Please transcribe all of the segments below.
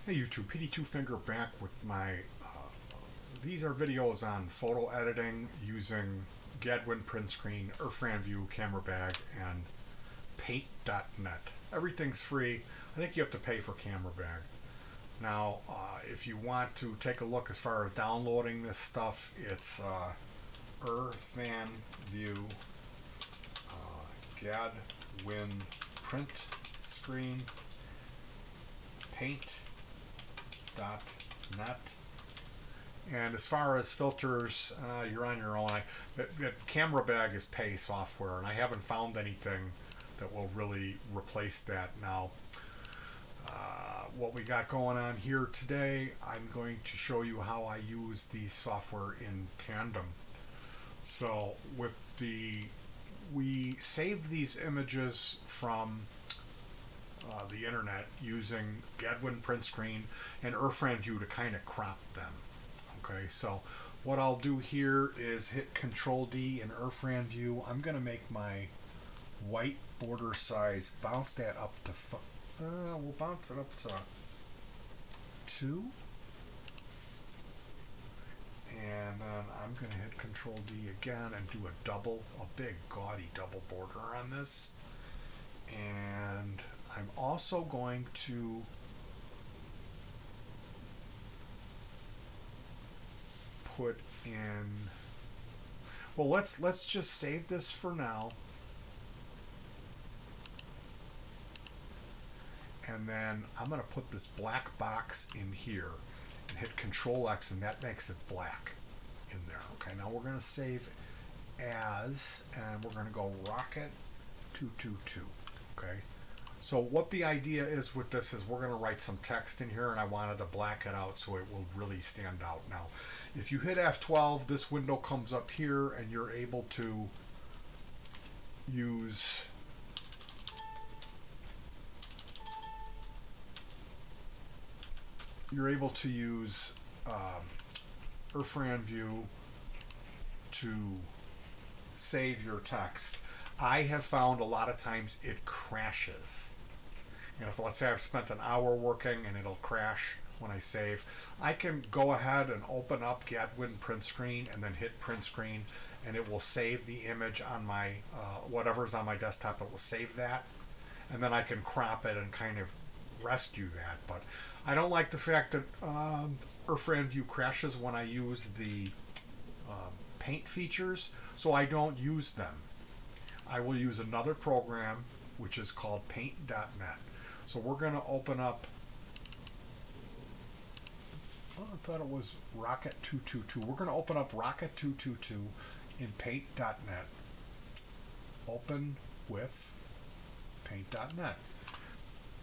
Hey YouTube, petey twofinger back with my, these are videos on photo editing using Gadwin print screen, IRFANVIEW camera bag, and paint.net. Everything's free. I think you have to pay for camera bag. Now, if you want to take a look as far as downloading this stuff, it's IRFANVIEW Gadwin print screen paint.net. And as far as filters, you're on your own. That camera bag is pay software, and I haven't found anything that will really replace that now. What we got going on here today, I'm going to show you how I use the software in tandem. So we saved these images from the internet using Gadwin print screen and IRFANVIEW to kind of crop them. Okay, so what I'll do here is hit Control D in IRFANVIEW. I'm going to make my white border size, bounce that up to, we'll bounce it up to 2. And then I'm going to hit Control D again and do a big gaudy double border on this. And I'm also going to put in, well, let's just save this for now. And then I'm going to put this black box in here and hit Control X, and that makes it black in there. Okay, now we're going to save as, and we're going to go Rocket 222. Okay, so what the idea is with this is we're going to write some text in here, and I wanted to black it out so it will really stand out. Now, if you hit F12, this window comes up here, and you're able to use IRFANVIEW to save your text. I have found a lot of times it crashes. And if, let's say, I've spent an hour working and it'll crash when I save, I can go ahead and open up Gadwin print screen and then hit print screen, and it will save the image on my whatever's on my desktop. It will save that, and then I can crop it and kind of rescue that. But I don't like the fact that IRFANVIEW crashes when I use the paint features, so I don't use them. I will use another program which is called paint.net. So we're going to open up, oh, I thought it was Rocket 222. We're going to open up Rocket 222 in paint.net. Open with paint.net.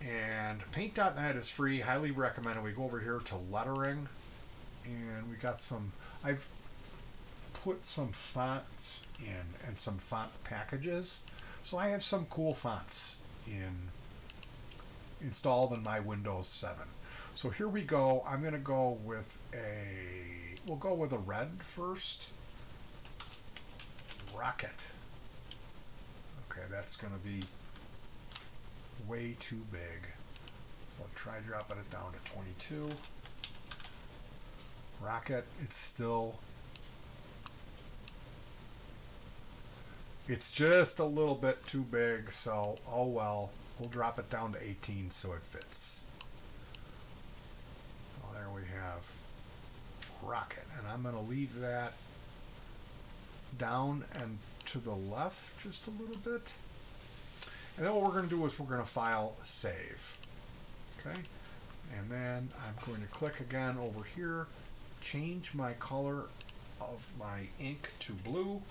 And paint.net is free, highly recommended. We go over here to lettering, and we got some, I've put some fonts in and some font packages. So I have some cool fonts installed in my Windows 7. So here we go. I'm going to go with we'll go with a red first. Rocket. Okay, that's going to be way too big. So I'll try dropping it down to 22. Rocket, it's just a little bit too big, so oh well. We'll drop it down to 18 so it fits. Well, there we have Rocket, and I'm going to leave that down and to the left just a little bit. And then what we're going to do is we're going to file save. Okay, and then I'm going to click again over here, change my color of my ink to blue,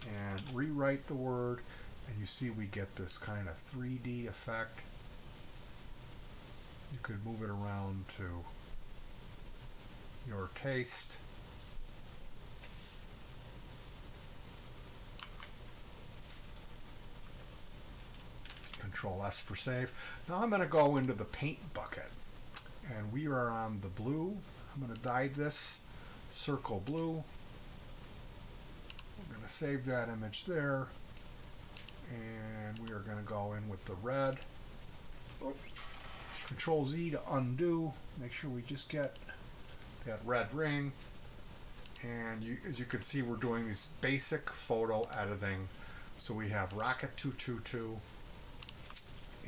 and rewrite the word, and you see we get this kind of 3D effect. You could move it around to your taste. Control S for save. Now I'm going to go into the paint bucket, and we are on the blue. I'm going to dye this circle blue. We're going to save that image there, and we are going to go in with the red. Control Z to undo. Make sure we just get that red ring. And as you can see, we're doing this basic photo editing. So we have Rocket 222,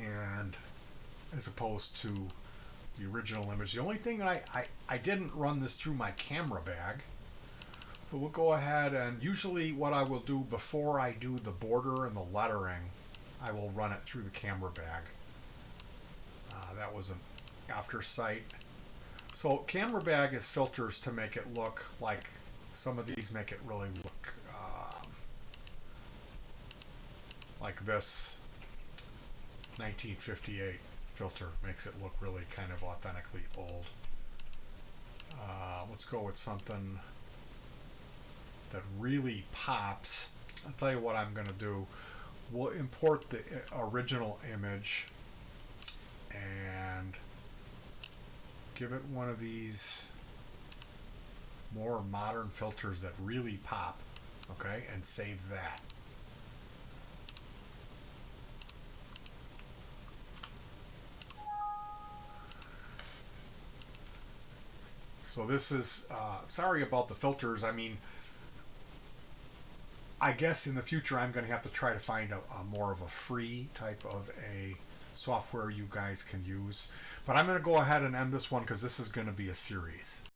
and as opposed to the original image. The only thing I didn't run this through my camera bag, but we'll go ahead and usually what I will do before I do the border and the lettering, I will run it through the camera bag. That was an after sight. So camera bag is filters to make it look like some of these make it really look like this 1958 filter makes it look really kind of authentically old. Let's go with something that really pops. I'll tell you what I'm going to do. We'll import the original image and give it one of these more modern filters that really pop, okay, and save that. So this is, sorry about the filters. I mean, I guess in the future I'm going to have to try to find a more of a free type of a software you guys can use. But I'm going to go ahead and end this one because this is going to be a series.